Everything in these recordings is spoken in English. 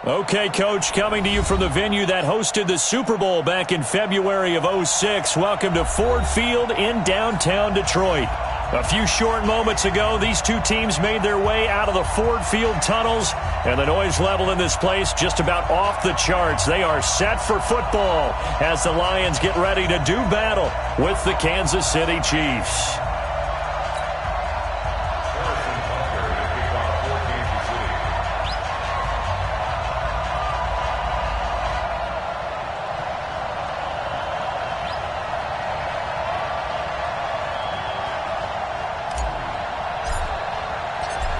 Okay, Coach, coming to you from the venue that hosted the Super Bowl back in February of '06. Welcome to Ford Field in downtown Detroit. A few short moments ago, these two teams made their way out of the Ford Field tunnels, and the noise level in this place just about off the charts. They are set for football as the Lions get ready to do battle with the Kansas City Chiefs.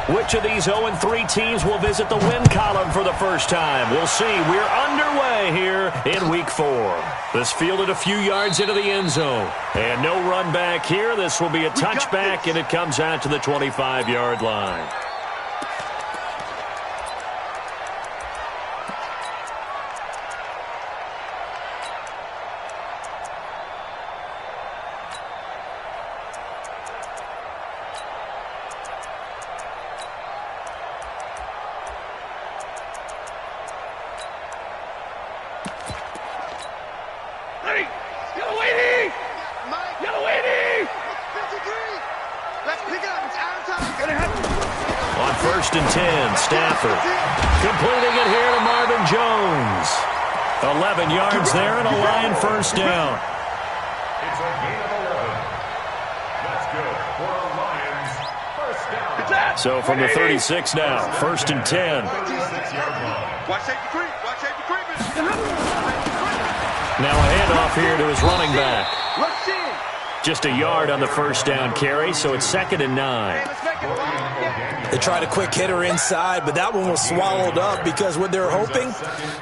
Which of these 0-3 teams will visit the win column for the first time? We'll see. We're underway here in Week 4. This fielded a few yards into the end zone. And no run back here. This will be a touchback, and it comes out to the 25-yard line. On 1st and 10, Stafford completing it here to Marvin Jones. 11 yards there and a Lion first down. It's a gain of 11. That's good for a Lions first down. So from the 36 now, 1st and 10. Watch safety creep. Watch safety creeping. Now a handoff here to his running back. Just a yard on the first down carry, so it's 2nd and 9. They tried a quick hitter inside, but that one was swallowed up because what they're hoping,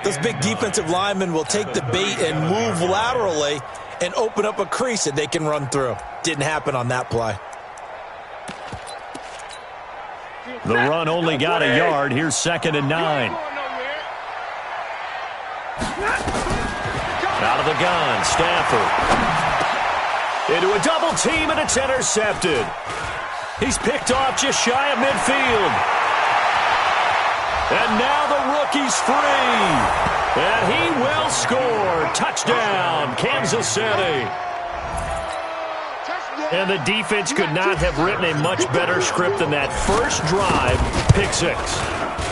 those big defensive linemen will take the bait and move laterally and open up a crease that they can run through. Didn't happen on that play. The run only got a yard. Here's 2nd and 9. Out of the gun, Stafford. Into a double team, and it's intercepted. He's picked off just shy of midfield. And now the rookie's free. And he will score. Touchdown, Kansas City. And the defense could not have written a much better script than that first drive, pick 6.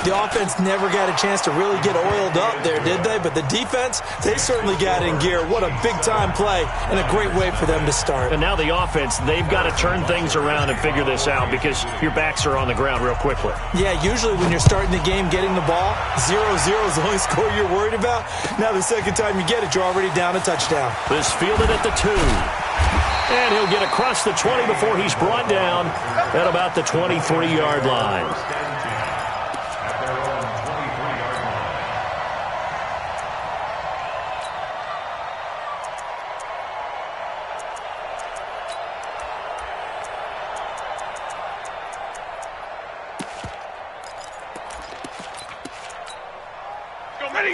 The offense never got a chance to really get oiled up there, did they? But the defense, they certainly got in gear. What a big-time play and a great way for them to start. And now the offense, they've got to turn things around and figure this out because your backs are on the ground real quickly. Yeah, usually when you're starting the game getting the ball, 0-0 is the only score you're worried about. Now the second time you get it, you're already down a touchdown. This fielded at the 2. And he'll get across the 20 before he's brought down at about the 23-yard line.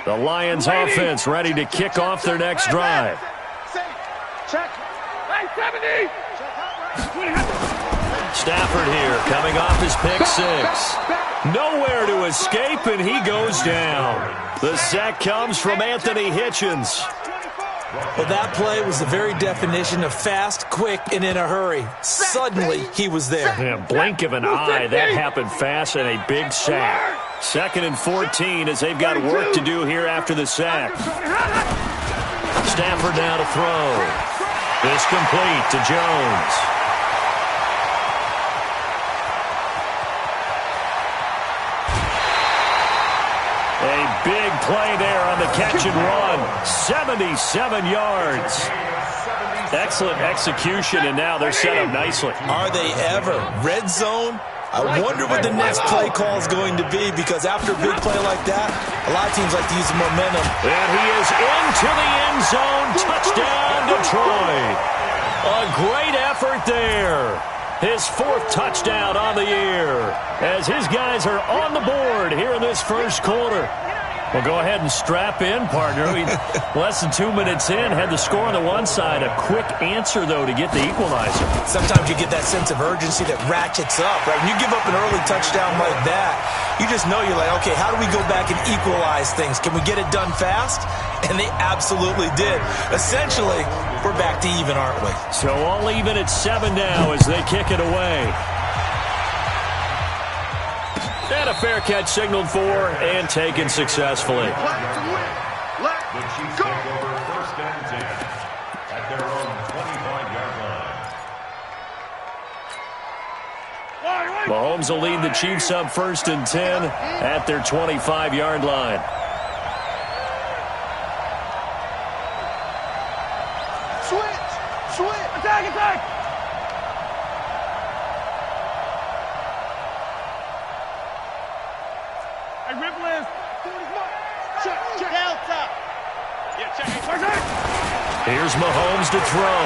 The Lions offense ready to kick off their next drive. Stafford here coming off his pick 6. Nowhere to escape, and he goes down. The sack comes from Anthony Hitchens. Well, that play was the very definition of fast, quick, and in a hurry. Suddenly, he was there. In a blink of an eye, that happened fast and a big sack. 2nd and 14 as they've got work to do here after the sack. Stafford now to throw. This complete to Jones. A big play there on the catch and run. 77 yards. Excellent execution, and now they're set up nicely. Are they ever? Red zone? I wonder what the next play call is going to be, because after a big play like that, a lot of teams like to use the momentum. And he is into the end zone. Touchdown, Detroit. A great effort there. His 4th touchdown on the year as his guys are on the board here in this first quarter. Well, go ahead and strap in, partner. Less than 2 minutes in, had the score on the one side. A quick answer, though, to get the equalizer. Sometimes you get that sense of urgency that ratchets up, right? When you give up an early touchdown like that, you just know you're like, okay, how do we go back and equalize things? Can we get it done fast? And they absolutely did. Essentially, we're back to even, aren't we? So all even at 7 now as they kick it away. And a fair catch signaled for and taken successfully. The Chiefs take over 1st and 10 at their own 25-yard line. Mahomes will lead the Chiefs up 1st and 10 at their 25-yard line. Switch! Attack! Here's Mahomes to throw.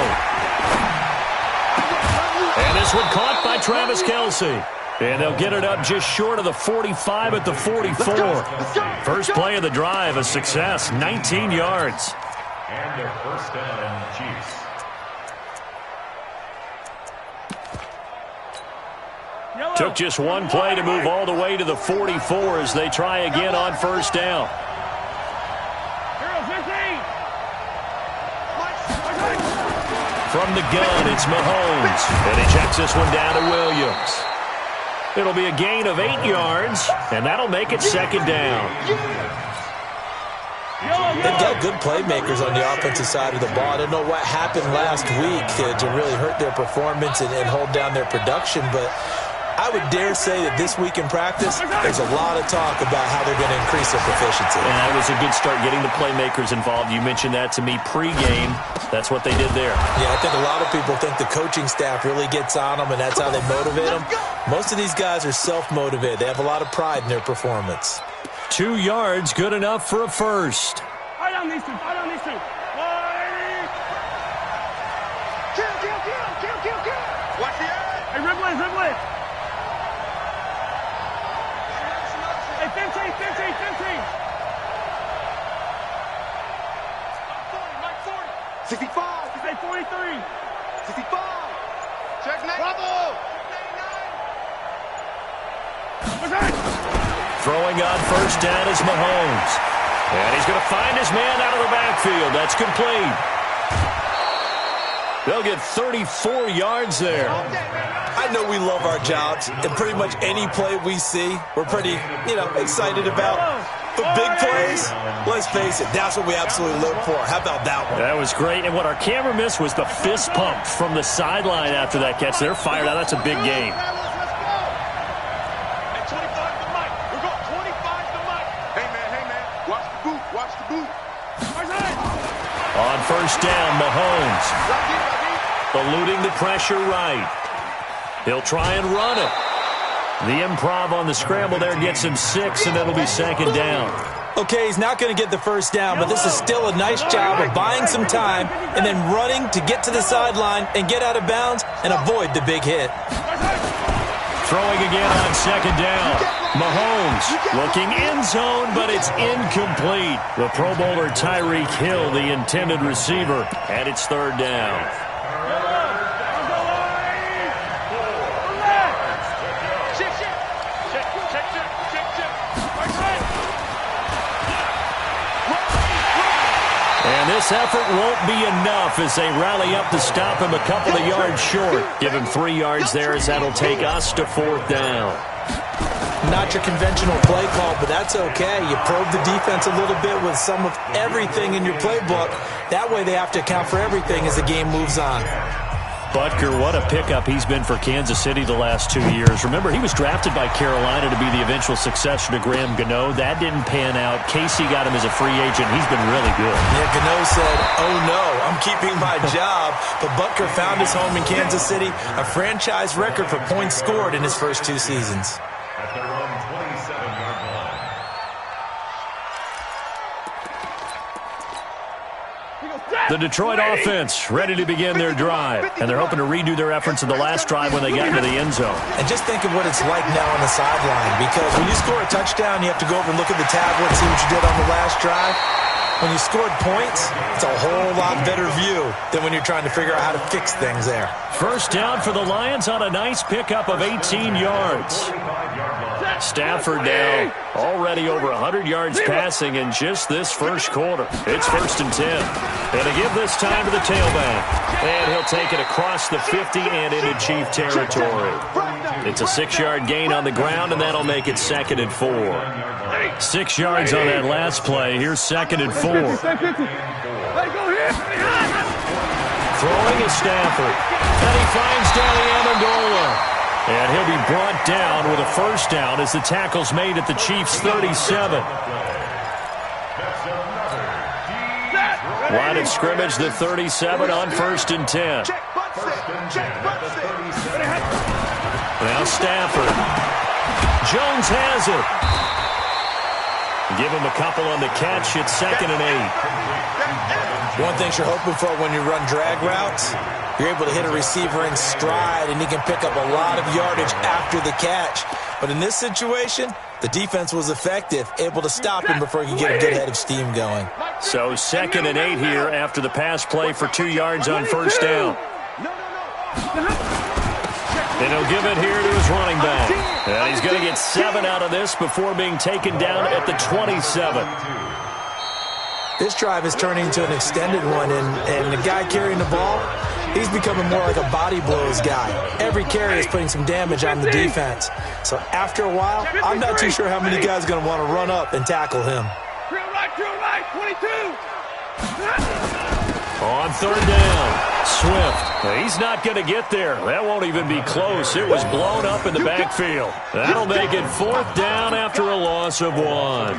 And this one caught by Travis Kelce. And they'll get it up just short of the 45 at the 44. First play of the drive, a success, 19 yards. And their 1st down, Chiefs. Took just one play to move all the way to the 44 as they try again on 1st down. From the gun, it's Mahomes. And he checks this one down to Williams. It'll be a gain of 8 yards, and that'll make it 2nd down. They've got good playmakers on the offensive side of the ball. I don't know what happened last week to really hurt their performance and hold down their production, but I would dare say that this week in practice, there's a lot of talk about how they're going to increase their proficiency. And that was a good start, getting the playmakers involved. You mentioned that to me pregame. That's what they did there. Yeah, I think a lot of people think the coaching staff really gets on them, and that's how they motivate them. Most of these guys are self-motivated. They have a lot of pride in their performance. 2 yards, good enough for a first. Fight on these two. Kill. Watch the edge. Hey, Ripley. Hey, 15. 65. Hey, 43. 65. Check 9. Bravo. Throwing on 1st down is Mahomes. And he's going to find his man out of the backfield. That's complete. They'll get 34 yards there. I know we love our jobs, and pretty much any play we see, we're pretty, excited about. But big plays, let's face it, that's what we absolutely live for. How about that one? That was great, and what our camera missed was the fist pump from the sideline after that catch. They're fired out. That's a big game. On 1st down, Mahomes. Eluding the pressure right. He'll try and run it. The improv on the scramble there gets him 6, and it'll be 2nd down. Okay, he's not going to get the first down, but this is still a nice job of buying some time and then running to get to the sideline and get out of bounds and avoid the big hit. Throwing again on 2nd down. Mahomes looking end zone, but it's incomplete. The Pro Bowler Tyreek Hill, the intended receiver, and it's 3rd down. And this effort won't be enough as they rally up to stop him a couple of yards short. Give him 3 yards there as that'll take us to 4th down. Not your conventional play call, but that's okay. You probe the defense a little bit with some of everything in your playbook. That way they have to account for everything as the game moves on. Butker, what a pickup he's been for Kansas City the last 2 years. Remember, he was drafted by Carolina to be the eventual successor to Graham Gano. That didn't pan out. Casey got him as a free agent. He's been really good. Yeah, Gano said, oh no, I'm keeping my job. But Butker found his home in Kansas City, a franchise record for points scored in his first 2 seasons. At their own 27-yard line. The Detroit offense ready to begin their drive, and they're hoping to redo their efforts in the last drive when they got into the end zone. And just think of what it's like now on the sideline, because when you score a touchdown, you have to go over and look at the tablet and see what you did on the last drive. When you scored points, it's a whole lot better view than when you're trying to figure out how to fix things there. First down for the Lions on a nice pickup of 18 yards. Stafford now already over 100 yards passing in just this first quarter. It's 1st and 10. And to give this time to the tailback. And he'll take it across the 50 and into Chief territory. It's a 6-yard gain on the ground, and that'll make it 2nd and 4. 6 yards on that last play. Here's 2nd and 4. Throwing is Stafford. And he finds Danny Amendola. And he'll be brought down with a first down as the tackle's made at the Chiefs' 37. Line of scrimmage, the 37 on 1st and 10. Now Stafford. Jones has it. Give him a couple on the catch. It's 2nd and 8. One thing you're hoping for when you run drag routes, you're able to hit a receiver in stride, and he can pick up a lot of yardage after the catch. But in this situation, the defense was effective, able to stop him before he could get a good head of steam going. So 2nd and 8 here after the pass play for 2 yards on first down. And he'll give it here to his running back. And he's going to get 7 out of this before being taken down at the 27. This drive is turning into an extended one, and the guy carrying the ball, he's becoming more like a body blows guy. Every carry is putting some damage on the defense. So after a while, I'm not too sure how many guys are going to want to run up and tackle him. Right, 22. On 3rd down, Swift. He's not going to get there. That won't even be close. It was blown up in the backfield. That'll make it 4th down after a loss of 1.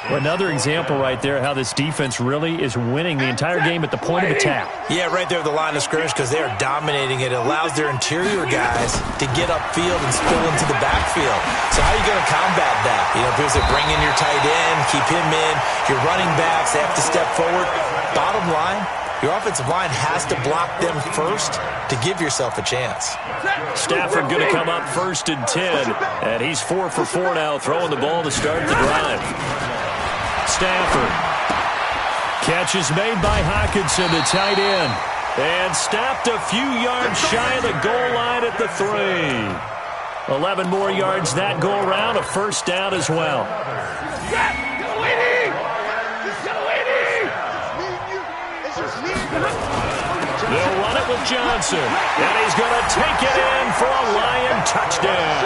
Another example right there how this defense really is winning the entire game at the point of attack. Yeah, right there at the line of scrimmage, because they are dominating it. It allows their interior guys to get upfield and spill into the backfield. So how are you going to combat that? You know, people say bring in your tight end, keep him in. Your running backs, they have to step forward. Bottom line, your offensive line has to block them first to give yourself a chance. Stafford going to come up 1st and 10, and he's 4 for 4 now, throwing the ball to start the drive. Stafford. Catch is made by Hockenson, the tight end. And stopped a few yards shy of the goal line at the 3. 11 more yards that go around, a first down as well. They'll run it with Johnson. And he's going to take it in for a Lion touchdown.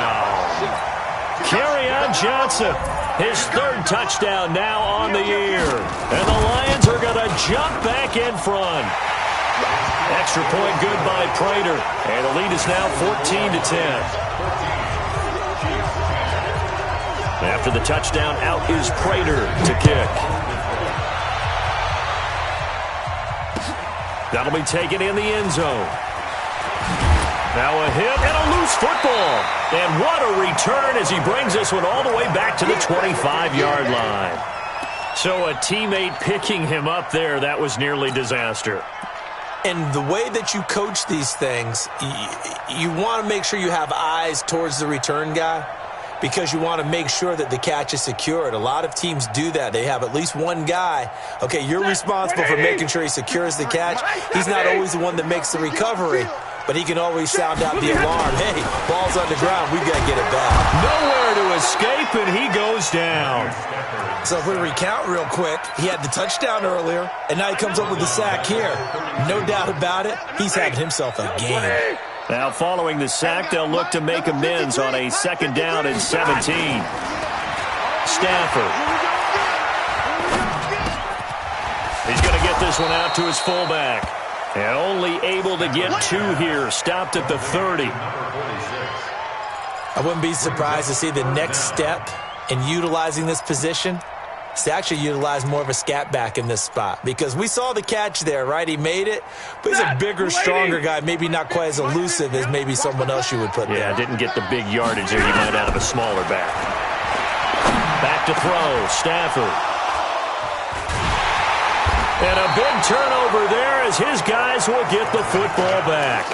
Kerryon Johnson. His 3rd touchdown now on the year. And the Lions are going to jump back in front. Extra point good by Prater. And the lead is now 14 to 10. After the touchdown, out is Prater to kick. That'll be taken in the end zone. Now a hit and a loose football. And what a return as he brings this one all the way back to the 25-yard line. So a teammate picking him up there, that was nearly disaster. And the way that you coach these things, you want to make sure you have eyes towards the return guy because you want to make sure that the catch is secured. A lot of teams do that. They have at least one guy. Okay, you're responsible for making sure he secures the catch. He's not always the one that makes the recovery, but he can always sound out the alarm. Hey, ball's on the ground. We've got to get it back. Nowhere to escape, and he goes down. So if we recount real quick, he had the touchdown earlier, and now he comes up with the sack here. No doubt about it, he's having himself a game. Now following the sack, they'll look to make amends on a 2nd down and 17. Stafford. He's going to get this one out to his fullback. And only able to get 2 here. Stopped at the 30. I wouldn't be surprised to see the next step in utilizing this position is to actually utilize more of a scat back in this spot. Because we saw the catch there, right? He made it, but he's a bigger, stronger guy. Maybe not quite as elusive as maybe someone else you would put there. Yeah, didn't get the big yardage there you might out of a smaller back. Back to throw, Stafford. And a big turnover there as his guys will get the football back.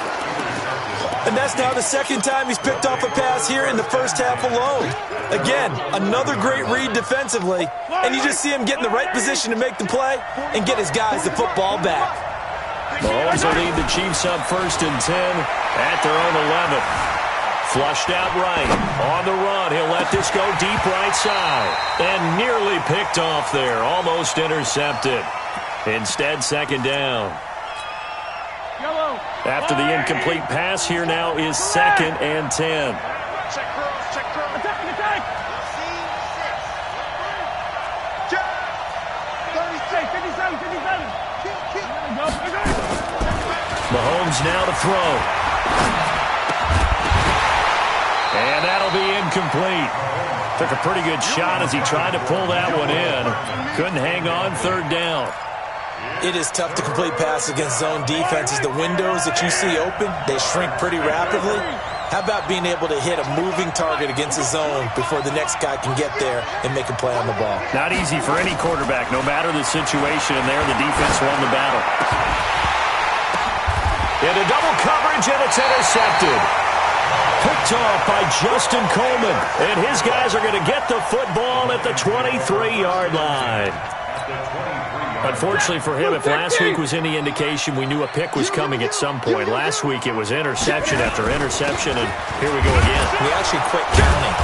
And that's now the second time he's picked off a pass here in the first half alone. Again, another great read defensively, and you just see him get in the right position to make the play and get his guys the football back. Mahomes will lead the Chiefs up 1st and 10 at their own 11. Flushed out right. On the run, he'll let this go deep right side. And nearly picked off there. Almost intercepted. Instead, 2nd down. After the incomplete pass, here now is 2nd and 10. Check cross, check cross. Attack. 36, 57. Mahomes now to throw. And that'll be incomplete. Took a pretty good shot as he tried to pull that one in. Couldn't hang on 3rd down. It is tough to complete passes against zone defenses. The windows that you see open, they shrink pretty rapidly. How about being able to hit a moving target against a zone before the next guy can get there and make a play on the ball? Not easy for any quarterback, no matter the situation, and there the defense won the battle. Into double coverage, and it's intercepted. Picked off by Justin Coleman, and his guys are going to get the football at the 23-yard line. Unfortunately for him, if last week was any indication, we knew a pick was coming at some point. Last week it was interception after interception, and here we go again. We actually quit counting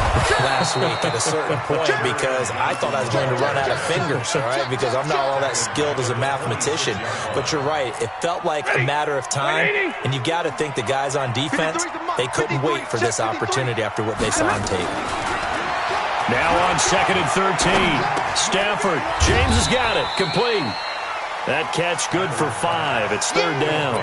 last week at a certain point because I thought I was going to run out of fingers, all right, because I'm not all that skilled as a mathematician. But you're right. It felt like a matter of time, and you got to think the guys on defense, they couldn't wait for this opportunity after what they saw on tape. Now on 2nd and 13. Stafford. James has got it. Complete. That catch good for 5. It's 3rd down.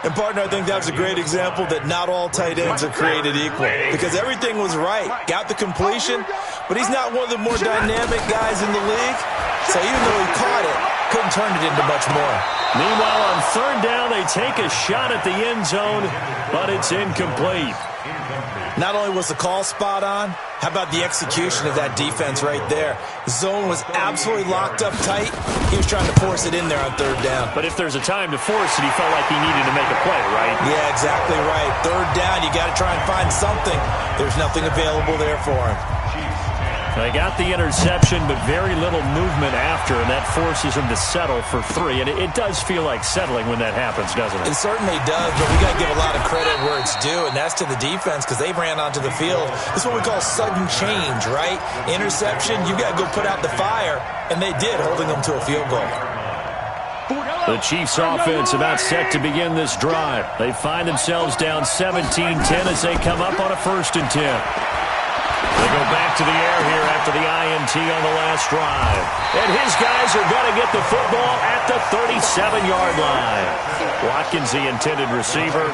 And, partner, I think that was a great example that not all tight ends are created equal because everything was right. Got the completion, but he's not one of the more dynamic guys in the league. So even though he caught it, couldn't turn it into much more. Meanwhile, on 3rd down, they take a shot at the end zone, but it's incomplete. Not only was the call spot on, how about the execution of that defense right there? Zone was absolutely locked up tight. He was trying to force it in there on 3rd down. But if there's a time to force it, he felt like he needed to make a play, right? Yeah, exactly right. 3rd down, you got to try and find something. There's nothing available there for him. They got the interception, but very little movement after, and that forces him to settle for 3. And it does feel like settling when that happens, doesn't it? It certainly does, but we got to give a lot of credit where it's due, and that's to the defense because they ran onto the field. This is what we call sudden change, right? Interception, you got to go put out the fire, and they did, holding them to a field goal. The Chiefs offense about set to begin this drive. They find themselves down 17-10 as they come up on a 1st and 10. They go back to the air here after the INT on the last drive. And his guys are going to get the football at the 37-yard line. Watkins, the intended receiver.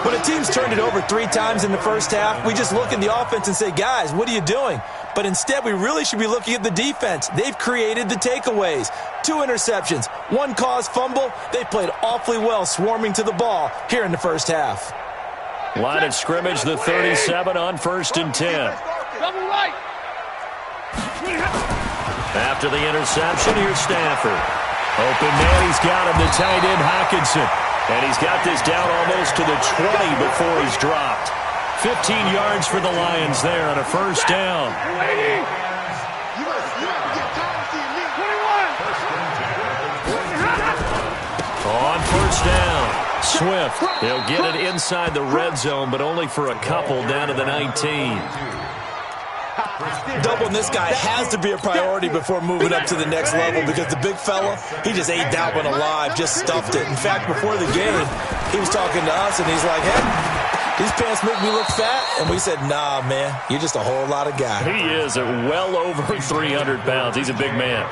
When a team's turned it over 3 times in the first half, we just look at the offense and say, guys, what are you doing? But instead, we really should be looking at the defense. They've created the takeaways. 2 interceptions, 1 caused fumble. They played awfully well swarming to the ball here in the first half. Line of scrimmage, the 37 on 1st and 10. Double right. After the interception, here's Stafford. Open man, he's got him, the tight end Hockenson. And he's got this down almost to the 20 before he's dropped. 15 yards for the Lions there on a 1st down. On 1st down. Swift, he'll get it inside the red zone, but only for a couple down to the 19. Doubling this guy has to be a priority before moving up to the next level because the big fella, he just ate that one alive, just stuffed it. In fact, before the game, he was talking to us, and he's like, hey, these pants make me look fat. And we said, nah, man, you're just a whole lot of guy. He is at well over 300 pounds. He's a big man.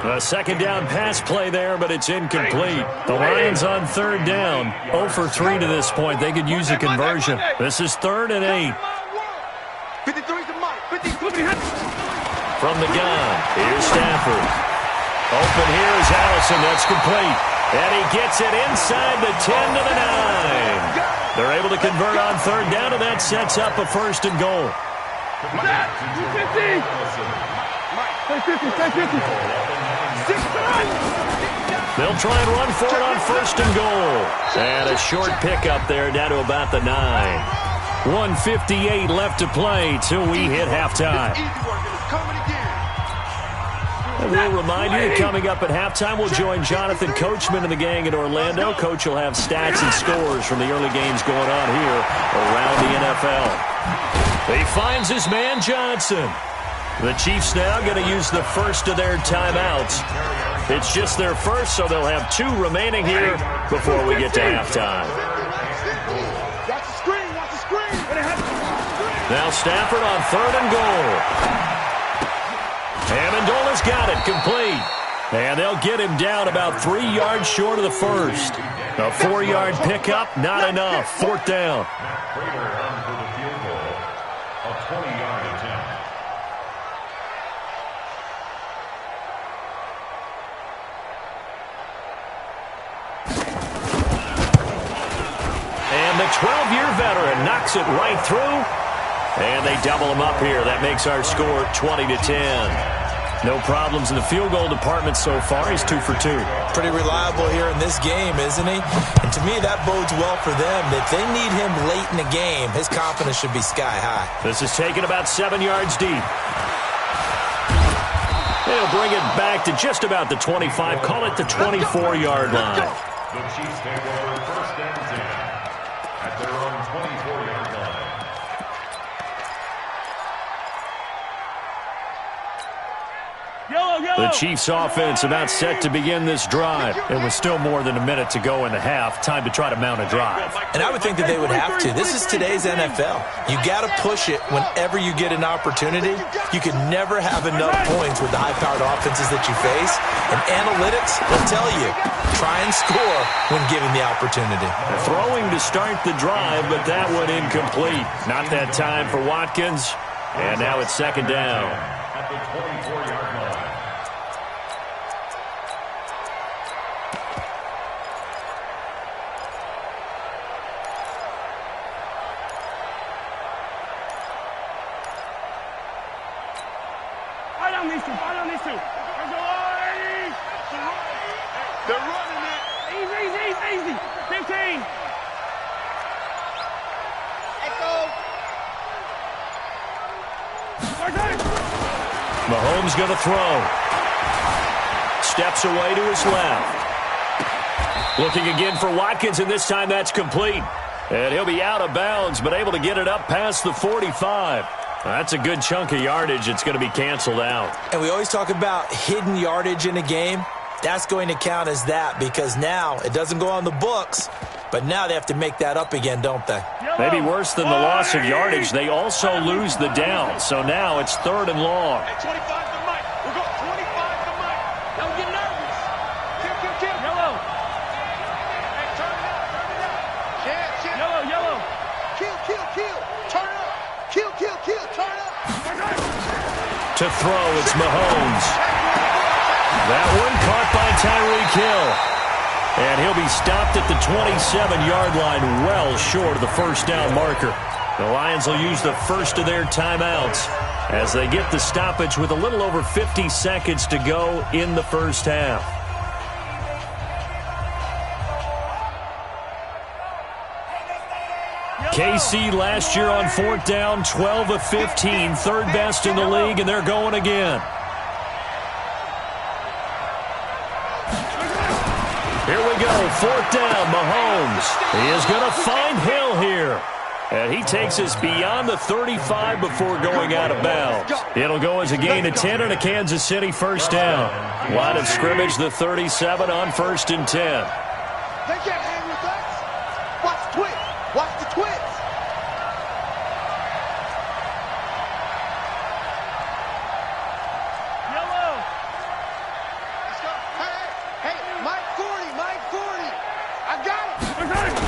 A 2nd down pass play there, but it's incomplete. The Lions on 3rd down. 0 for 3 to this point. They could use a conversion. This is 3rd and 8. From the gun, here's Stafford. Open here is Allison. That's complete. And he gets it inside the 10 to the 9. They're able to convert on 3rd down, and that sets up a 1st and goal. They'll try and run for it on first and goal. And a short pickup there down to about the 9. 1:58 left to play till we hit halftime. And we'll remind you that coming up at halftime, we'll join Jonathan Coachman and the gang in Orlando. Coach will have stats and scores from the early games going on here around the NFL. He finds his man Johnson. The Chiefs now going to use the first of their timeouts. It's just their first, so they'll have 2 remaining here before we get to halftime. Now Stafford on 3rd and goal. Amendola's got it, complete. And they'll get him down about 3 yards short of the first. A 4-yard pickup, not enough. 4th down. And the 12-year veteran knocks it right through. And they double him up here. That makes our score 20-10. No problems in the field goal department so far. He's 2 for 2. Pretty reliable here in this game, isn't he? And to me, that bodes well for them. If they need him late in the game, his confidence should be sky high. This is taken about 7 yards deep. They'll bring it back to just about the 25. Call it the 24-yard line. The Chiefs take over first and 10 at their own 24-yard line. The Chiefs offense about set to begin this drive. It was still more than a minute to go in the half. Time to try to mount a drive. And I would think that they would have to. This is today's NFL. You got to push it whenever you get an opportunity. You can never have enough points with the high-powered offenses that you face. And analytics will tell you, try and score when given the opportunity. Throwing to start the drive, but that one incomplete. Not that time for Watkins. And now it's 2nd down. At the 24-yard line. They're running it. Easy. 15. Echo. Mahomes going to throw. Steps away to his left. Looking again for Watkins, and this time that's complete. And he'll be out of bounds, but able to get it up past the 45. That's a good chunk of yardage. It's going to be canceled out. And we always talk about hidden yardage in a game. That's going to count as that because now it doesn't go on the books, but now they have to make that up again, don't they? Maybe worse than the loss of yardage, they also lose the down. So now it's 3rd and long. Hey, 25 to Mike. We're going 25 to Mike. Don't get nervous. Kill. Yellow. Hey, turn it up. Chance. Yellow. Kill. Turn up. Kill. Turn up. To throw, it's Mahomes. That one caught by Tyreek Hill. And he'll be stopped at the 27-yard line, well short of the first down marker. The Lions will use the first of their timeouts as they get the stoppage with a little over 50 seconds to go in the first half. KC last year on 4th down, 12 of 15, 3rd best in the league, and they're going again. Here we go, 4th down, Mahomes. He is going to find Hill here. And he takes us beyond the 35 before going out of bounds. It'll go as a gain of 10 and a Kansas City first down. Line of scrimmage, the 37 on 1st and 10. They can't hang with us. Watch the twitch. Watch the twitch. Yellow. Let's go. Hey, Mike 40. I got it.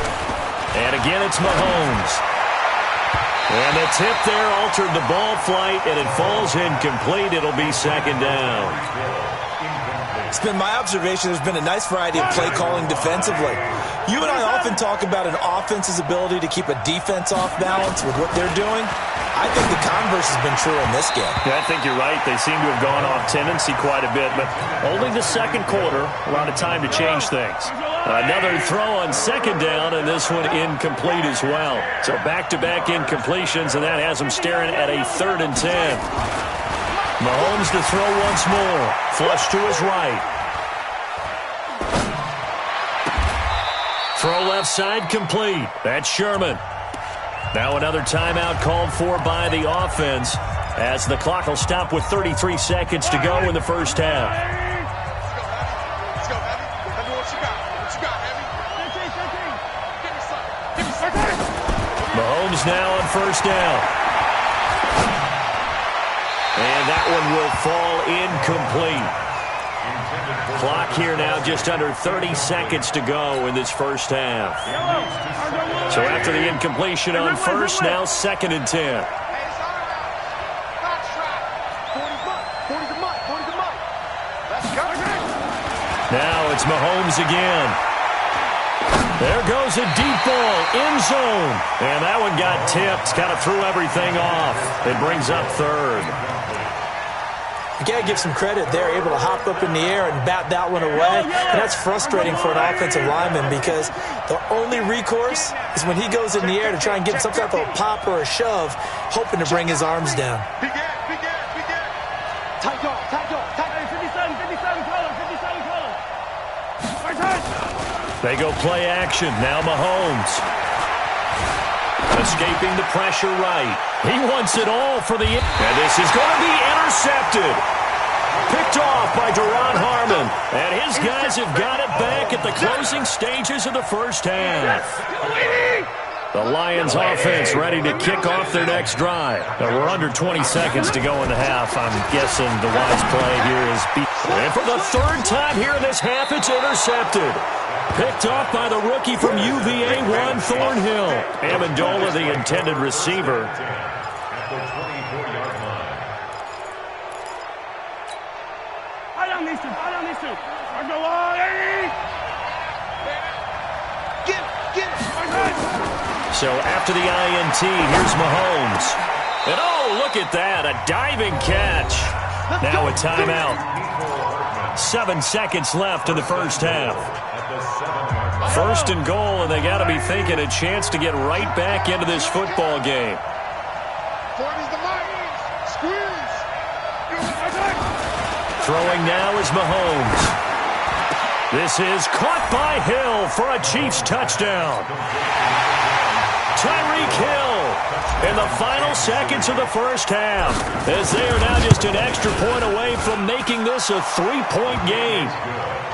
And again, it's Mahomes. And the tip there altered the ball flight, and it falls incomplete. It'll be 2nd down. It's been my observation there's been a nice variety of play calling defensively. You and I often talk about an offense's ability to keep a defense off balance with what they're doing. I think the converse has been true in this game. Yeah, I think you're right. They seem to have gone off tendency quite a bit, but only the second quarter, a lot of time to change things. Another throw on second down, and this one incomplete as well. So back-to-back incompletions, and that has them staring at a 3rd and 10. Mahomes to throw once more. Flush to his right. Throw left side complete. That's Sherman. Now another timeout called for by the offense as the clock will stop with 33 seconds to go in the first half. Let's go, Heavy. Tell me what you got. What you got, Heavy? 13. Give me something. Give me something. Mahomes now on first down. And that one will fall incomplete. Clock here now just under 30 seconds to go in this first half. So after the incompletion on first, now 2nd and 10. Hey, it's all right. Box shot. 40's a mutt. 40's a mutt. Let's go. Now it's Mahomes again. There goes a deep ball, end zone. And that one got tipped, kind of threw everything off. It brings up 3rd. You got to give some credit. They're able to hop up in the air and bat that one away. And that's frustrating for an offensive lineman because the only recourse is when he goes in the air to try and get some type of pop or a shove, hoping to bring his arms down. Big air. Tight dog. 57 color. They go play action. Now Mahomes. Escaping the pressure right. He wants it all for the... And this is going to be intercepted. Picked off by Duron Harmon. And his guys have got it back at the closing stages of the first half. The Lions offense ready to kick off their next drive. We're under 20 seconds to go in the half. I'm guessing the wise play here is... And for the 3rd time here in this half, it's intercepted. Picked off by the rookie from UVA, Juan Thornhill. Amendola, the intended receiver. At the 24-yard line. I down these two. I go on. Get it. So after the INT, here's Mahomes. And oh, look at that, a diving catch. Now a timeout. 7 seconds left in the first half. 1st and goal, and they got to be thinking a chance to get right back into this football game. 40's the mark. Squeeze. Throwing now is Mahomes. This is caught by Hill for a Chiefs touchdown. Tyreek Hill in the final seconds of the first half, as they are now just an extra point away from making this a 3-point game.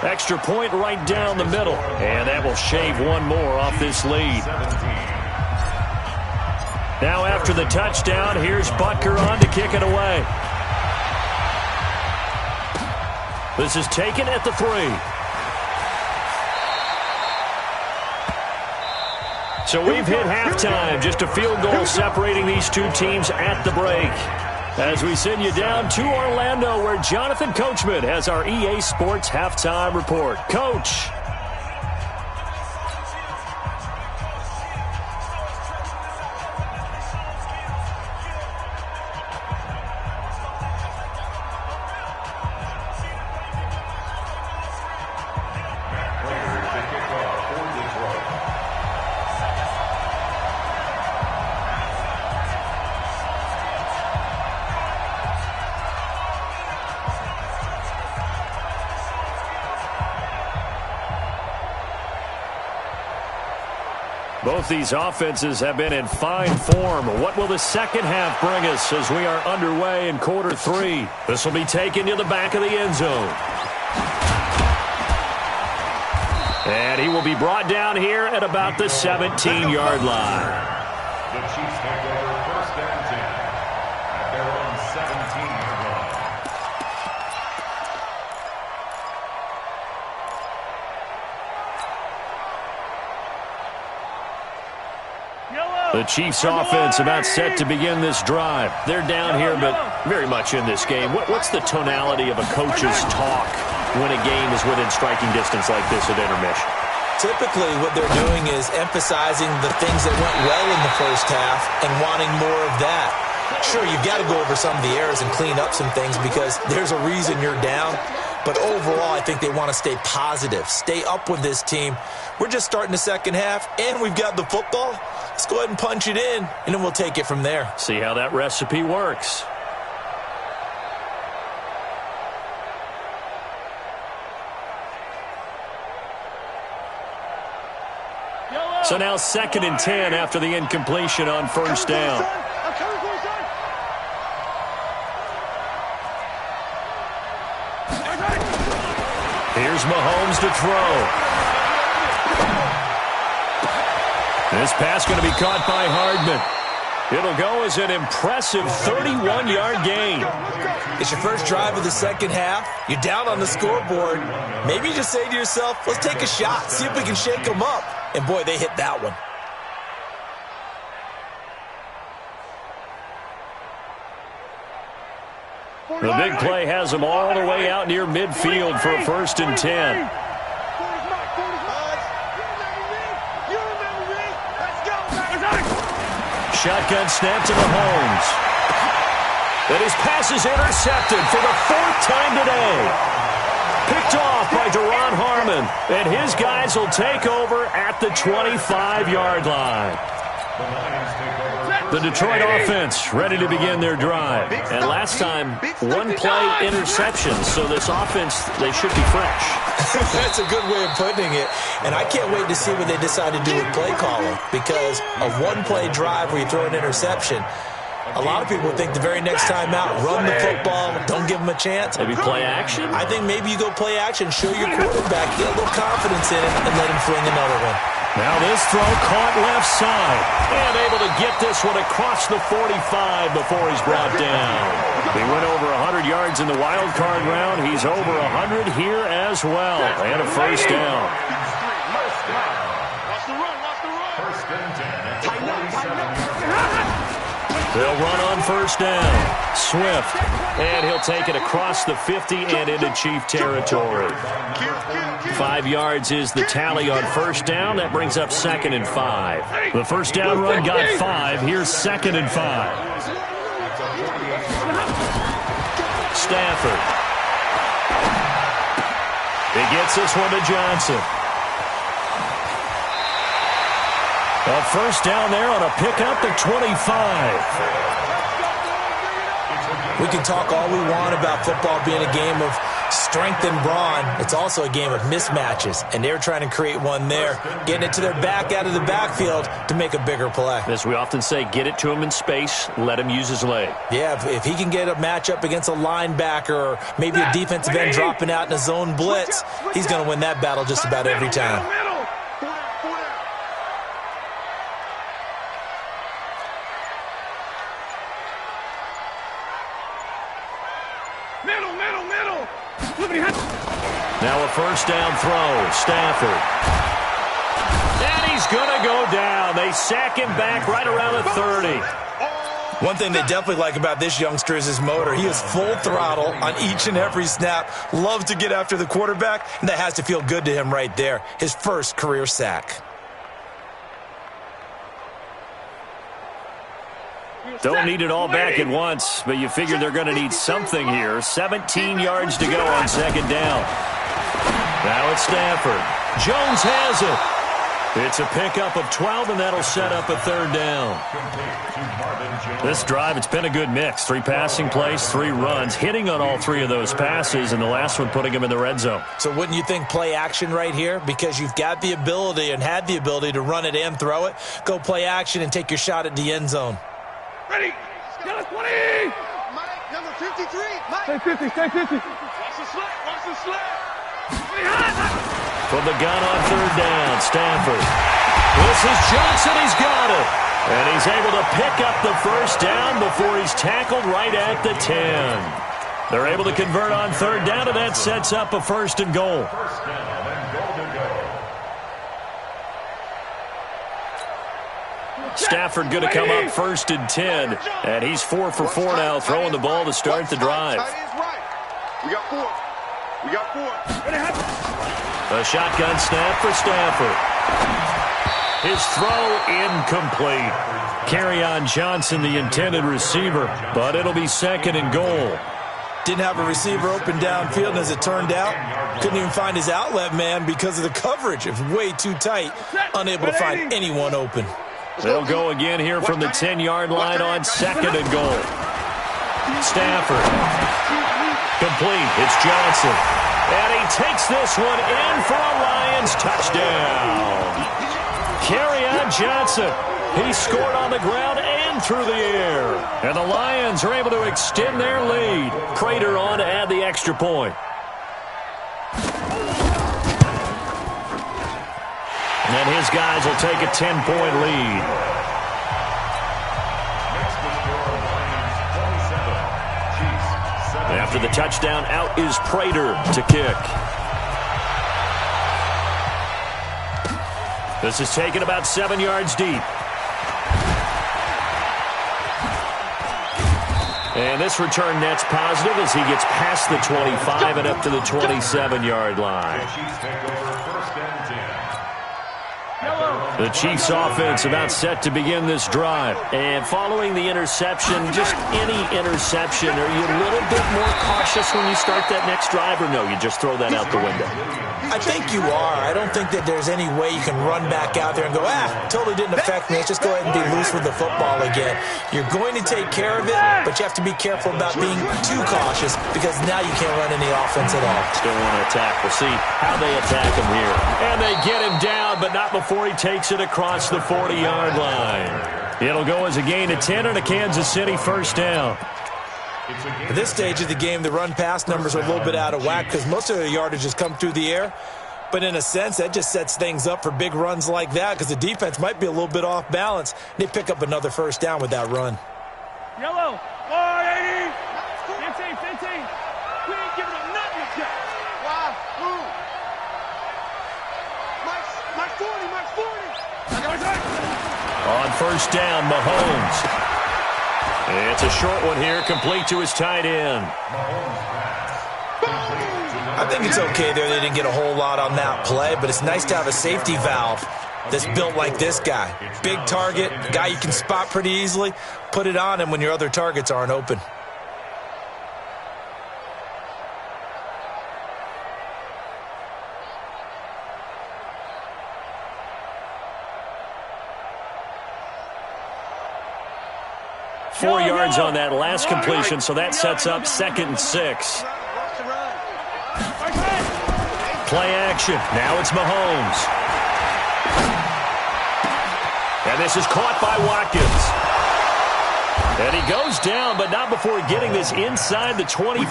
Extra point right down the middle, and that will shave one more off this lead. Now after the touchdown, here's Butker on to kick it away. This is taken at the 3. So we've hit halftime, just a field goal separating these two teams at the break. As we send you down to Orlando, where Jonathan Coachman has our EA Sports Halftime Report. Coach. Both these offenses have been in fine form. What will the second half bring us as we are underway in quarter 3? This will be taken to the back of the end zone. And he will be brought down here at about the 17-yard line. The Chiefs take over 1st and 10 at their own 17-yard line. The Chiefs offense about set to begin this drive. They're down here, but very much in this game. What's the tonality of a coach's talk when a game is within striking distance like this at intermission? Typically, what they're doing is emphasizing the things that went well in the first half and wanting more of that. Sure, you've got to go over some of the errors and clean up some things because there's a reason you're down. But overall, I think they want to stay positive, stay up with this team. We're just starting the second half, and we've got the football. Let's go ahead and punch it in, and then we'll take it from there. See how that recipe works. So now 2nd and 10 after the incompletion on first down. Here's Mahomes to throw. This pass going to be caught by Hardman. It'll go as an impressive 31-yard gain. It's your first drive of the second half. You're down on the scoreboard. Maybe you just say to yourself, let's take a shot, see if we can shake them up. And, boy, they hit that one. The big play has them all the way out near midfield for a 1st and 10. Shotgun snap to Mahomes. And his pass is intercepted for the 4th time today. Picked off by Duron Harmon. And his guys will take over at the 25-yard line. The Detroit offense ready to begin their drive. And last time, 1-play interception. So this offense, they should be fresh. That's a good way of putting it. And I can't wait to see what they decide to do with play calling. Because a 1-play drive where you throw an interception, a lot of people think the very next time out, run the football, don't give them a chance. Maybe play action? I think maybe you go play action, show your quarterback, get a little confidence in him, and let him fling another one. Now this throw caught left side. And able to get this one across the 45 before he's brought down. He went over 100 yards in the wild card round. He's over 100 here as well. And a first down. They'll run on first down. Swift. And he'll take it across the 50 and into Chief territory. 5 yards is the tally on first down. That brings up 2nd and 5. The first down run got 5. Here's 2nd and 5. Stafford. He gets this one to Johnson. A first down there on a pickup at 25. We can talk all we want about football being a game of strength and brawn. It's also a game of mismatches, and they're trying to create one there, getting it to their back out of the backfield to make a bigger play. As we often say, get it to him in space, let him use his leg. Yeah, if he can get a matchup against a linebacker or maybe a defensive end dropping out in a zone blitz, he's going to win that battle just about every time. Now a first down throw. Stafford. And he's going to go down. They sack him back right around the 30. One thing they definitely like about this youngster is his motor. He is full throttle on each and every snap. Loves to get after the quarterback, and that has to feel good to him right there. His first career sack. Don't need it all back at once, but you figure they're going to need something here. 17 yards to go on second down. Now it's Stafford. Jones has it. It's a pickup of 12, and that'll set up a third down. This drive, it's been a good mix. 3 passing plays, 3 runs, hitting on all 3 of those passes, and the last one putting him in the red zone. So wouldn't you think play action right here? Because you've got the ability and had the ability to run it and throw it. Go play action and take your shot at the end zone. Ready. Got a 20. Mike, number 53. Mike. Stay 50, stay 50. Watch the slip, watch the slip. From the gun on third down, Stafford. This is Johnson, he's got it. And he's able to pick up the first down before he's tackled right at the 10. They're able to convert on third down, and that sets up a first and goal. Stafford going to come up 1st and 10, and he's 4 for 4 now, throwing the ball to start the drive. We got 4. We got 4. A shotgun snap for Stafford. His throw incomplete. Kerryon Johnson, the intended receiver, but it'll be 2nd and goal. Didn't have a receiver open downfield, and as it turned out, couldn't even find his outlet man because of the coverage. It was way too tight, unable to find anyone open. They'll go again here from the 10-yard line on 2nd and goal. Stafford. Complete. It's Johnson. And he takes this one in for a Lions touchdown. Kerryon Johnson. He scored on the ground and through the air. And the Lions are able to extend their lead. Prater on to add the extra point. And his guys will take a 10-point lead. After the touchdown, out is Prater to kick. This is taken about 7 yards deep. And this return net's positive as he gets past the 25 and up to the 27-yard line. The Chiefs offense about set to begin this drive. And following the interception, just any interception, are you a little bit more cautious when you start that next drive, or no, you just throw that out the window? I think you are. I don't think that there's any way you can run back out there and go, totally didn't affect me. Let's just go ahead and be loose with the football again. You're going to take care of it, but you have to be careful about being too cautious because now you can't run any offense at all. Still want to attack. We'll see how they attack him here. And they get him down, but not before he takes it across the 40-yard line. It'll go as a gain of 10 and a Kansas City first down. At this stage of the game, the run-pass numbers are a little bit out of whack because most of the yardage has come through the air. But in a sense, that just sets things up for big runs like that because the defense might be a little bit off balance. They pick up another first down with that run. Yellow, 480, 15. We ain't giving up nothing yet. Why? Who? Mike's 40. On first down, Mahomes. It's a short one here, complete to his tight end. I think it's okay there. They didn't get a whole lot on that play, but it's nice to have a safety valve that's built like this guy. Big target, guy you can spot pretty easily. Put it on him when your other targets aren't open. Four yards on that last completion, so that sets up 2nd and 6. Play action. Now it's Mahomes. And this is caught by Watkins. And he goes down, but not before getting this inside the 25.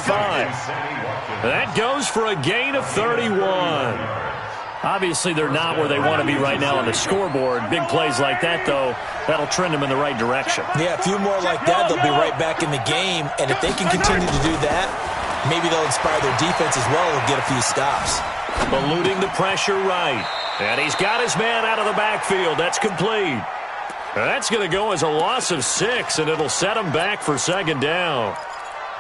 That goes for a gain of 31. Obviously, they're not where they want to be right now on the scoreboard. Big plays like that, though, that'll trend them in the right direction. Yeah, a few more like that, they'll be right back in the game. And if they can continue to do that, maybe they'll inspire their defense as well. They'll get a few stops. Eluding the pressure right. And he's got his man out of the backfield. That's complete. That's going to go as a loss of 6, and it'll set him back for 2nd down.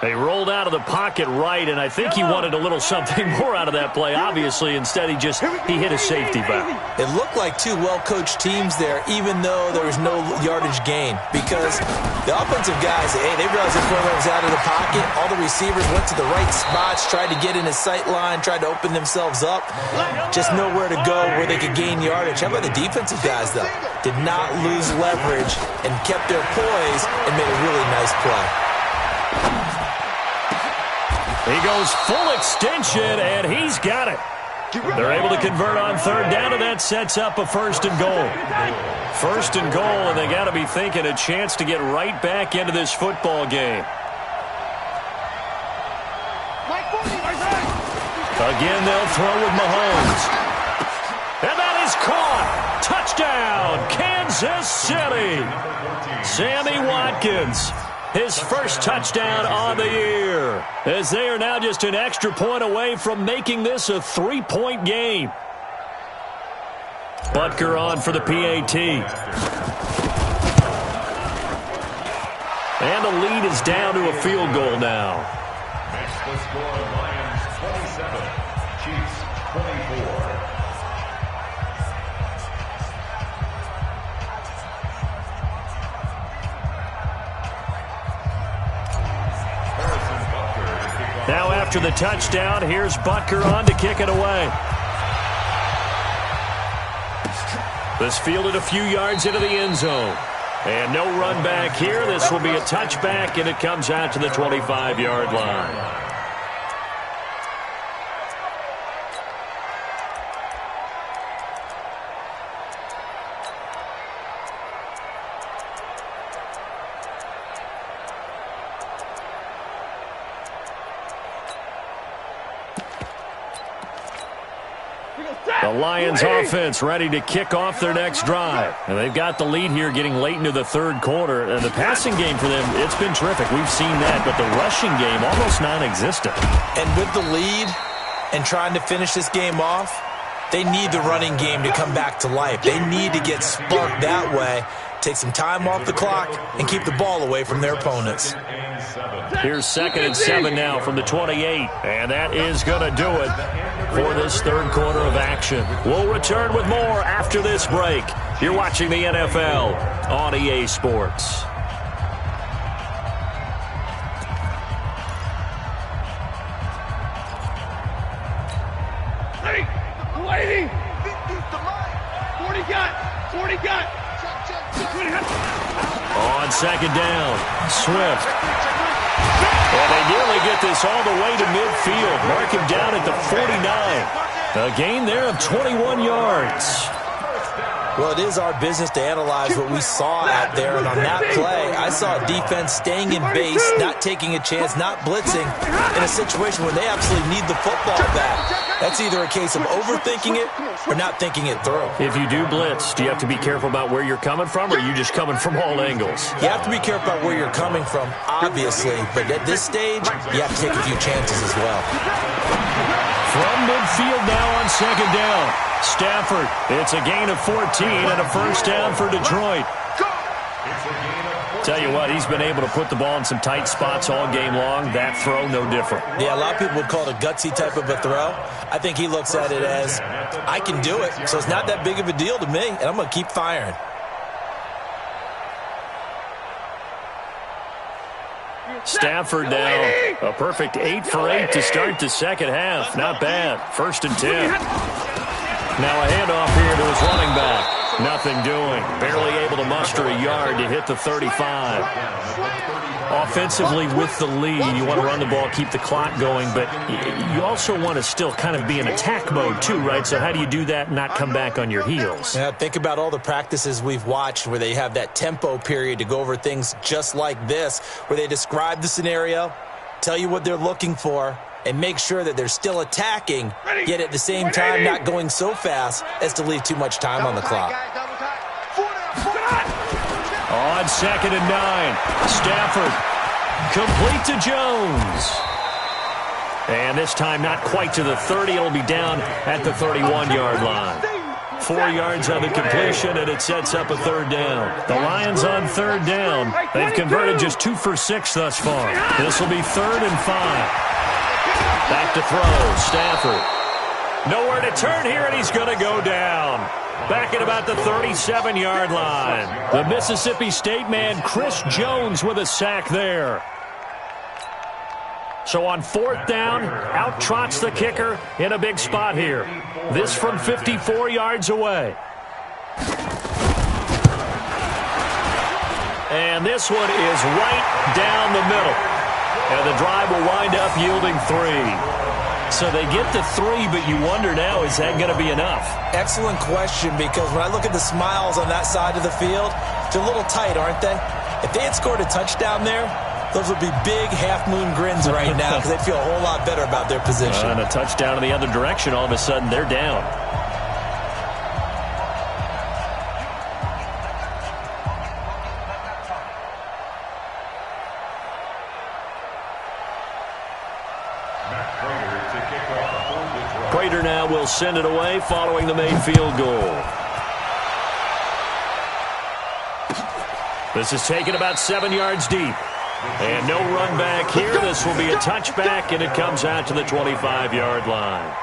They rolled out of the pocket right, and I think he wanted a little something more out of that play. Obviously, instead he hit a safety valve. It looked like two well-coached teams there, even though there was no yardage gain. Because the offensive guys, they realized the quarterback was out of the pocket. All the receivers went to the right spots, tried to get in his sight line, tried to open themselves up. Just nowhere to go where they could gain yardage. How about the defensive guys, though? Did not lose leverage and kept their poise and made a really nice play. He goes full extension, and he's got it. They're able to convert on 3rd down, and that sets up a 1st and goal. 1st and goal, and they got to be thinking a chance to get right back into this football game. Again, they'll throw with Mahomes. And that is caught. Touchdown, Kansas City. Sammy Watkins. His first touchdown on the year, as they are now just an extra point away from making this a 3-point game. Butker on for the PAT. And the lead is down to a field goal now. Makes the score Lions 27, Chiefs 24. after the touchdown. Here's Butker on to kick it away. This fielded a few yards into the end zone. And no run back here. This will be a touchback, and it comes out to the 25-yard line. The Lions offense ready to kick off their next drive. And they've got the lead here getting late into the third quarter. And the passing game for them, it's been terrific. We've seen that. But the rushing game, almost non-existent. And with the lead and trying to finish this game off, they need the running game to come back to life. They need to get sparked that way, take some time off the clock, and keep the ball away from their opponents. Here's 2nd and 7 now from the 28. And that is going to do it for this third quarter of action. We'll return with more after this break. You're watching the NFL on EA Sports. Lady! 40 got! On 2nd down, Swift. And they nearly get this all the way to midfield. Mark him down at the 49. A gain there of 21 yards. Well, it is our business to analyze what we saw out there, and on that play, I saw a defense staying in base, not taking a chance, not blitzing, in a situation where they absolutely need the football back. That's either a case of overthinking it or not thinking it through. If you do blitz, do you have to be careful about where you're coming from, or are you just coming from all angles? You have to be careful about where you're coming from, obviously, but at this stage, you have to take a few chances as well. From midfield now on 2nd down. Stafford, it's a gain of 14 and a first down for Detroit. Tell you what, he's been able to put the ball in some tight spots all game long. That throw, no different. Yeah, a lot of people would call it a gutsy type of a throw. I think he looks at it as, I can do it, so it's not that big of a deal to me, and I'm going to keep firing. Stafford now, a perfect 8 for 8 to start the second half. Not bad. 1st and 10. Now a handoff here to his running back. Nothing doing. Barely able to muster a yard to hit the 35. Offensively with the lead, you want to run the ball, keep the clock going, but you also want to still kind of be in attack mode too, right? So how do you do that and not come back on your heels? Yeah, think about all the practices we've watched where they have that tempo period to go over things just like this, where they describe the scenario, tell you what they're looking for, and make sure that they're still attacking, yet at the same time not going so fast as to leave too much time on the clock. On 2nd and 9, Stafford complete to Jones. And this time not quite to the 30. It'll be down at the 31-yard line. 4 yards on the completion, and it sets up a 3rd down. The Lions on 3rd down. They've converted just 2 for 6 thus far. This will be 3rd and 5. Back to throw, Stafford. Nowhere to turn here, and he's going to go down. Back at about the 37-yard line. The Mississippi State man, Chris Jones, with a sack there. So on 4th down, out trots the kicker in a big spot here. This from 54 yards away. And this one is right down the middle. And the drive will wind up yielding 3. So they get the 3, but you wonder now, is that going to be enough? Excellent question, because when I look at the smiles on that side of the field, they're a little tight, aren't they? If they had scored a touchdown there, those would be big half-moon grins right now because they'd feel a whole lot better about their position. And a touchdown in the other direction, all of a sudden they're down. Prater now will send it away following the made field goal. This is taken about 7 yards deep. And no run back here. This will be a touchback, and it comes out to the 25-yard line.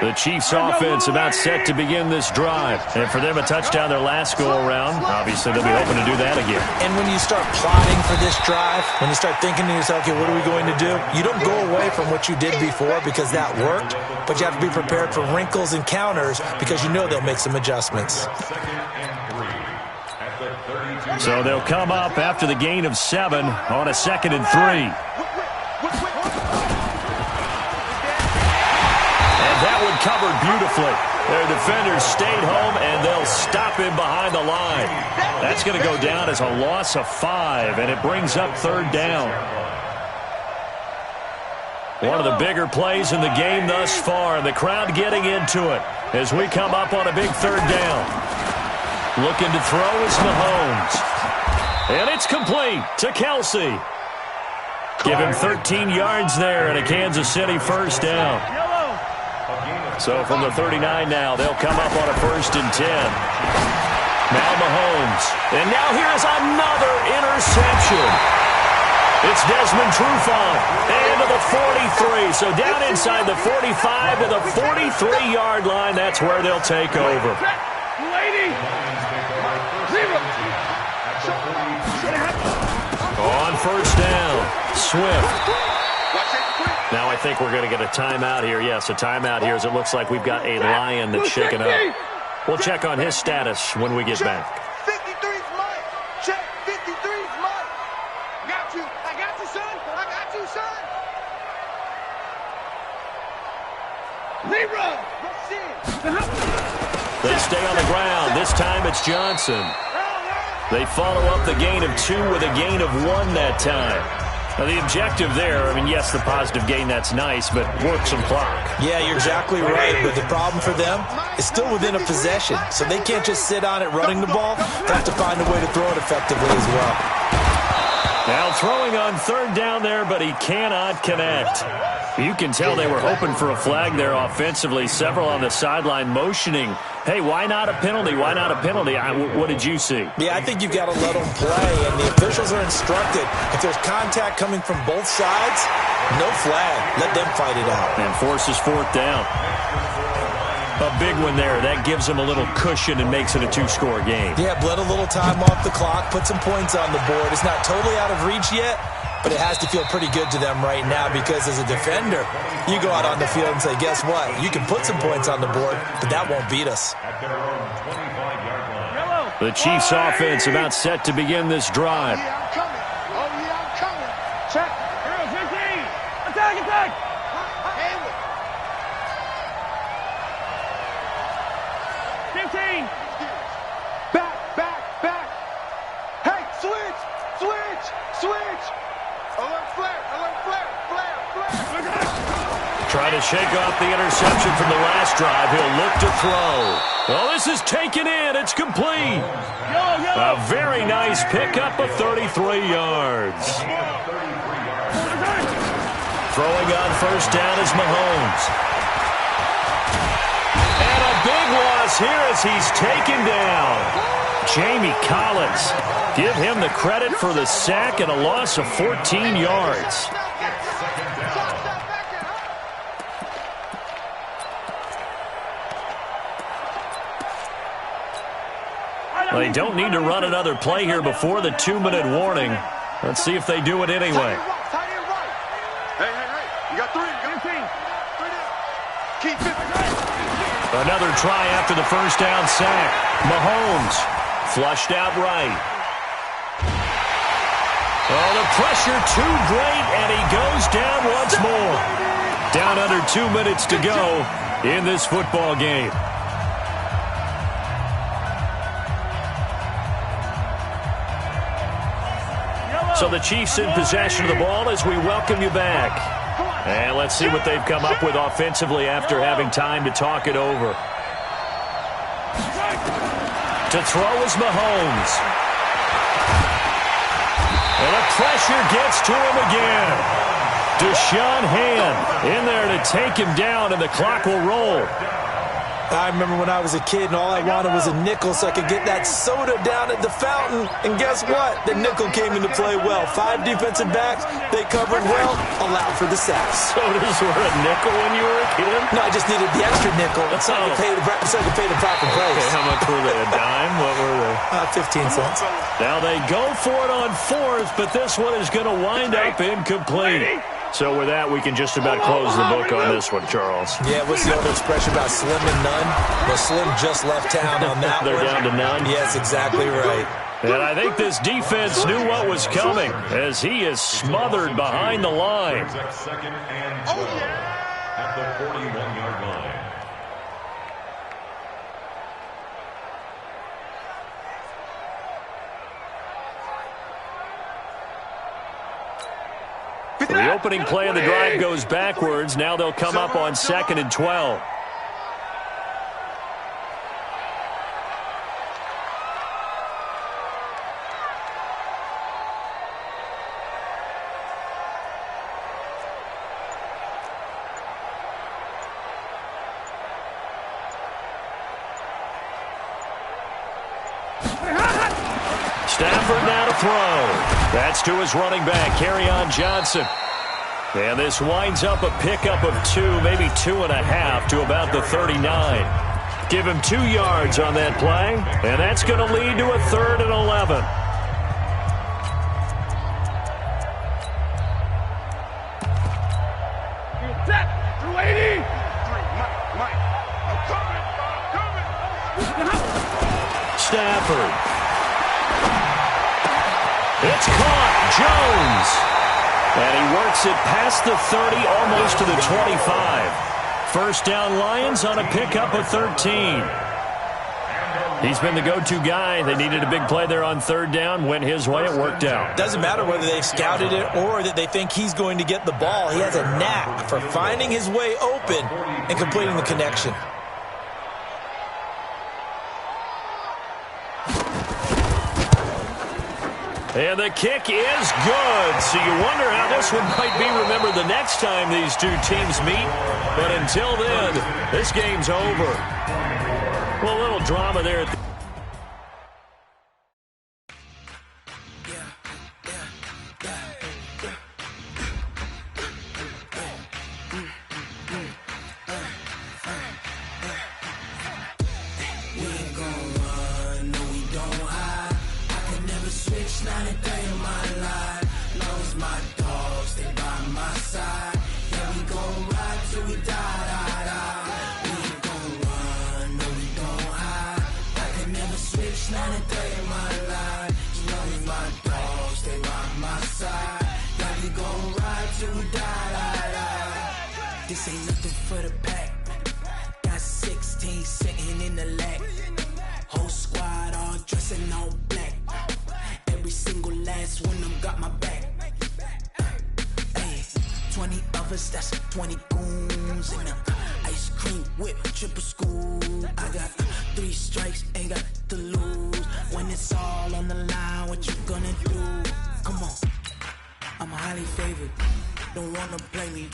The Chiefs offense about set to begin this drive. And for them, a touchdown their last go-around. Obviously, they'll be hoping to do that again. And when you start plotting for this drive, when you start thinking to yourself, okay, what are we going to do? You don't go away from what you did before because that worked, but you have to be prepared for wrinkles and counters because you know they'll make some adjustments. So they'll come up after the gain of 7 on a 2nd and 3. That one covered beautifully. Their defenders stayed home, and they'll stop him behind the line. That's going to go down as a loss of 5, and it brings up 3rd down. One of the bigger plays in the game thus far, and the crowd getting into it as we come up on a big 3rd down. Looking to throw is Mahomes. And it's complete to Kelsey. Give him 13 yards there and a Kansas City 1st down. So from the 39 now, they'll come up on a 1st and 10. Now Mahomes. And now here's another interception. It's Desmond Trufant. And to the 43. So down inside the 45 to the 43-yard line. That's where they'll take over. On 1st down, Swift. Now I think we're going to get a timeout here. Yes, a timeout here as it looks like we've got a Lion that's shaken up. We'll check on his status when we get back. 53's mine. Check. 53's mine. Got you. I got you, son. I got you, son. Leroy. They stay on the ground. This time it's Johnson. They follow up the gain of 2 with a gain of 1 that time. Now, the objective there, I mean, yes, the positive gain, that's nice, but work some clock. Yeah, you're exactly right, but the problem for them is still within a possession, so they can't just sit on it running the ball. They have to find a way to throw it effectively as well. Now throwing on 3rd down there, but he cannot connect. You can tell they were hoping for a flag there offensively. Several on the sideline motioning, hey, why not a penalty? Why not a penalty? What did you see? Yeah, I think you've got to let them play, and the officials are instructed. If there's contact coming from both sides, no flag. Let them fight it out. And forces 4th down. A big one there. That gives them a little cushion and makes it a 2-score game. Yeah, bled a little time off the clock, put some points on the board. It's not totally out of reach yet, but it has to feel pretty good to them right now because as a defender, you go out on the field and say, guess what? You can put some points on the board, but that won't beat us. The Chiefs offense about set to begin this drive. Oh, yeah, I'm coming. Check. Here, 15. Attack. Handle it. 15. Back. Hey, switch. Alert flare. Try to shake off the interception from the last drive. He'll look to throw. Well, this is taken in. It's complete. A very nice pickup of 33 yards. Throwing on 1st down is Mahomes. And a big loss here as he's taken down. Jamie Collins. Give him the credit for the sack and a loss of 14 yards. They don't need to run another play here before the 2-minute warning. Let's see if they do it anyway. Hey. You got 3. Keep it. Another try after the 1st down sack. Mahomes flushed out right. Oh, the pressure too great, and he goes down once more. Down under 2 minutes to go in this football game. So the Chiefs in possession of the ball as we welcome you back. And let's see what they've come up with offensively after having time to talk it over. To throw is Mahomes. And the pressure gets to him again. Deshaun Hand in there to take him down, and the clock will roll. I remember when I was a kid and all I wanted was a nickel so I could get that soda down at the fountain. And guess what? The nickel came into play well. 5 defensive backs, they covered well, allowed for the sacks. Sodas were a nickel when you were a kid? No, I just needed the extra nickel so I could pay the proper price. Okay, how much were they? A dime? What were they? 15 cents. Now they go for it on 4th, but this one is going to wind up incomplete. So with that, we can just about close the book on this one, Charles. Yeah, what's the old expression about slim and none? Well, Slim just left town on that They're one. down to none? Yes, exactly right. And I think this defense knew what was coming as he is smothered behind the line. Second and 12 at the 41-yard line. The opening play of the drive goes backwards. Now they'll come up on 2nd and 12. Stafford now to throw. That's to his running back, Kerryon Johnson. And this winds up a pickup of 2, maybe 2.5 to about the 39. Give him 2 yards on that play, and that's going to lead to a 3rd and 11. Stafford. It's caught. Jones. And he works it past the 30, almost to the 25. First down Lions on a pickup of 13. He's been the go-to guy. They needed a big play there on 3rd down. Went his way. It worked out. Doesn't matter whether they've scouted it or that they think he's going to get the ball. He has a knack for finding his way open and completing the connection. And the kick is good. So you wonder how this one might be remembered the next time these two teams meet. But until then, this game's over. Well, a little drama there at the This ain't nothing for the pack. Got 16 sitting in the lap. Whole squad all dressing all black. Every single last one of them got my back. Hey, 20 of us, that's 20 goons. And ice cream whip, triple school. I got 3 strikes, ain't got to lose. When it's all on the line, what you gonna do? Come on, I'm highly favored. Don't wanna play me,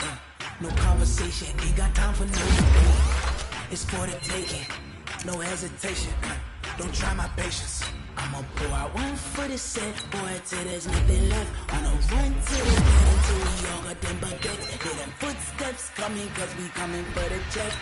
no conversation, ain't got time for no debate. It's for the taking, no hesitation. Don't try my patience. I'ma pour out one for the set, boy, till there's nothing left. On a run to the head until we all got them baguettes. Hear them footsteps coming, cause we coming for the check.